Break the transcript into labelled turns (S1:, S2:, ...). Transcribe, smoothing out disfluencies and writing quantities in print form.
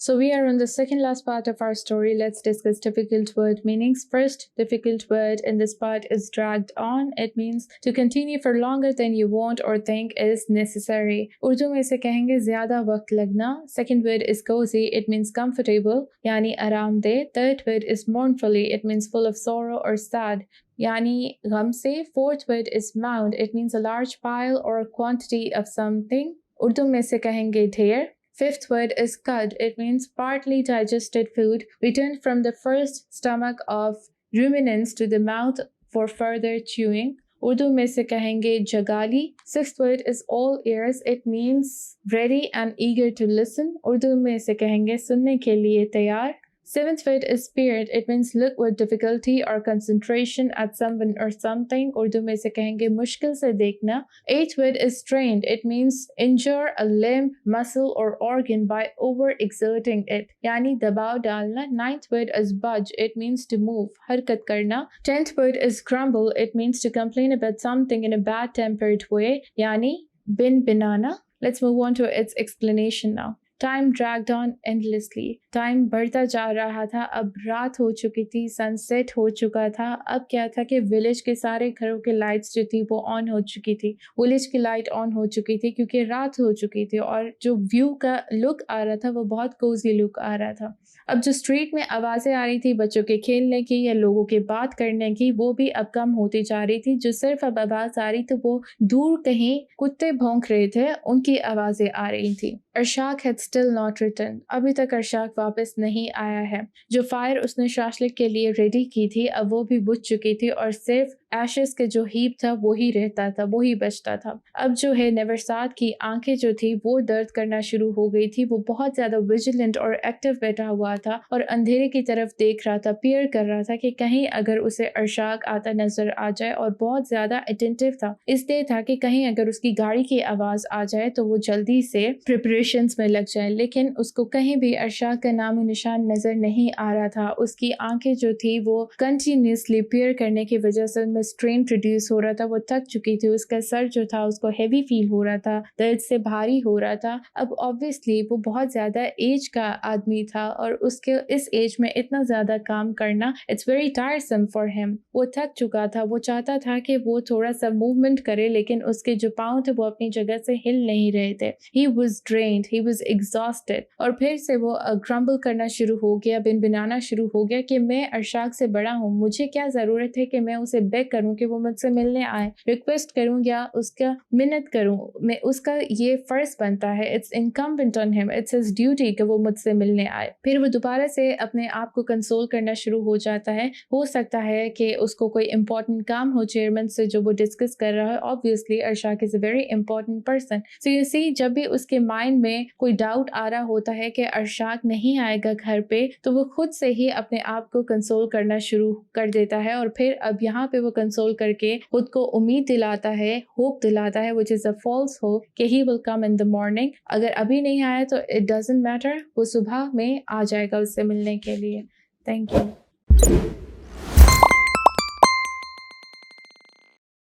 S1: So we are on the second last part of our story. Let's discuss difficult word meanings. First difficult word in this part is dragged on. It means to continue for longer than you want or think is necessary. Urdu में इसे कहेंगे ज़्यादा वक्त लगना. Second word is cozy. It means comfortable, यानी आरामदेह. Third word is mournfully. It means full of sorrow or sad, यानी गम से. Fourth word is mound. It means a large pile or quantity of something. Urdu में इसे कहेंगे ढेर. Fifth word is cud. It means partly digested food returned from the first stomach of ruminants to the mouth for further chewing. Urdu में से कहेंगे जगाली. Sixth word is all ears. It means ready and eager to listen. Urdu में से कहेंगे सुनने के लिए तैयार. Seventh word is spirit. It means look with difficulty or concentration at someone or something. Urdu में से कहेंगे मुश्किल से देखना. Eighth word is strained. It means injure a limb, muscle or organ by overexerting it, यानी दबाव डालना. Ninth word is budge. It means to move, हरकत करना. 10th word is grumble. It means to complain about something in a bad tempered way, यानी bin binana. Let's move on to its explanation now. Time dragged on endlessly. Time बढ़ता जा रहा था. अब रात हो चुकी थी, सनसेट हो चुका था. अब क्या था कि विलेज के सारे घरों के लाइट्स जो थी वो ऑन हो चुकी थी. विलेज की लाइट ऑन हो चुकी थी क्योंकि रात हो चुकी थी और जो व्यू का लुक आ रहा था वो बहुत कोजी लुक आ रहा था. अब जो स्ट्रीट में आवाज़ें आ रही थी बच्चों के खेलने की या लोगों के बात करने की, वो भी अब कम होती जा रही थी. जो सिर्फ अब आवाज़ आ रही थी वो दूर कहीं कुत्ते भौंक रहे थे, उनकी आवाज़ें आ रही थी. अरशाक हैड स्टिल नॉट रिटर्न. अभी तक अरशाक वापस नहीं आया है. जो फायर उसने शाशलिक के लिए रेडी की थी अब वो भी बुझ चुकी थी और सिर्फ एशेस के जो हीप था वो ही रहता था, वो ही बचता था. अब जो है नवरसाद की आंखें जो थी वो दर्द करना शुरू हो गई थी. वो बहुत ज़्यादा विजिलेंट और एक्टिव बैठा हुआ था और अंधेरे की तरफ देख रहा था, पियर कर रहा था कि कहीं अगर उसे अरशाक आता नजर आ जाए, और बहुत ज़्यादा अटेंटिव था. इसलिए था कि कहीं अगर उसकी गाड़ी की आवाज़ आ जाए तो वो जल्दी से प्रिपरेशंस में लग जाए. लेकिन उसको कहीं भी अरशाक का नामो निशान नज़र नहीं आ रहा था. उसकी आंखें जो थी वो कंटिन्यूसली पियर करने की वजह से उनमें स्ट्रेन प्रोड्यूस हो रहा था. वो थक चुकी थी. उसका सर जो था उसको हैवी फील हो रहा था, दर्द से भारी हो रहा था. अब ऑब्वियसली वो बहुत ज़्यादा एज का आदमी था और उसके इस एज में इतना ज़्यादा काम करना इट्स वेरी टायरसम फॉर हिम. वो थक चुका था. वो चाहता था कि वो थोड़ा सा मूवमेंट करे, लेकिन उसके जो पाँव थे वो अपनी जगह से हिल नहीं रहे थे. He was drained, he was exhausted. और फिर से वो ग्रम्बल करना शुरू हो गया, बिनबिनाना शुरू हो गया कि मैं अरशाक से बड़ा हूँ, मुझे क्या ज़रूरत है कि मैं उसे बेग करूँ कि वो मुझसे मिलने आए, रिक्वेस्ट करूँ या उसका मिन्नत करूँ. मैं उसका ये फ़र्ज़ बनता है, it's incumbent on him, it's his duty कि वो मुझसे मिलने आए. फिर वो दोबारा से अपने आप को कंसोल करना शुरू हो जाता है. हो सकता है कि उसको कोई इंपॉर्टेंट काम हो चेयरमैन से जो वो डिस्कस कर रहा है. Obviously Arshak is a very important person. So you see, जब भी उसके माइंड में कोई डाउट आ रहा होता है कि अरशाक नहीं आएगा घर पे, तो वो खुद से ही अपने आप को कंसोल करना शुरू कर देता है. और फिर अब यहाँ पे वो कंसोल करके खुद को उम्मीद दिलाता है, होप दिलाता है, which is a false hope, कि he will come in the morning. अगर अभी नहीं आया तो it doesn't matter, वो सुबह में आ जाएगा उससे मिलने के लिए. Thank you.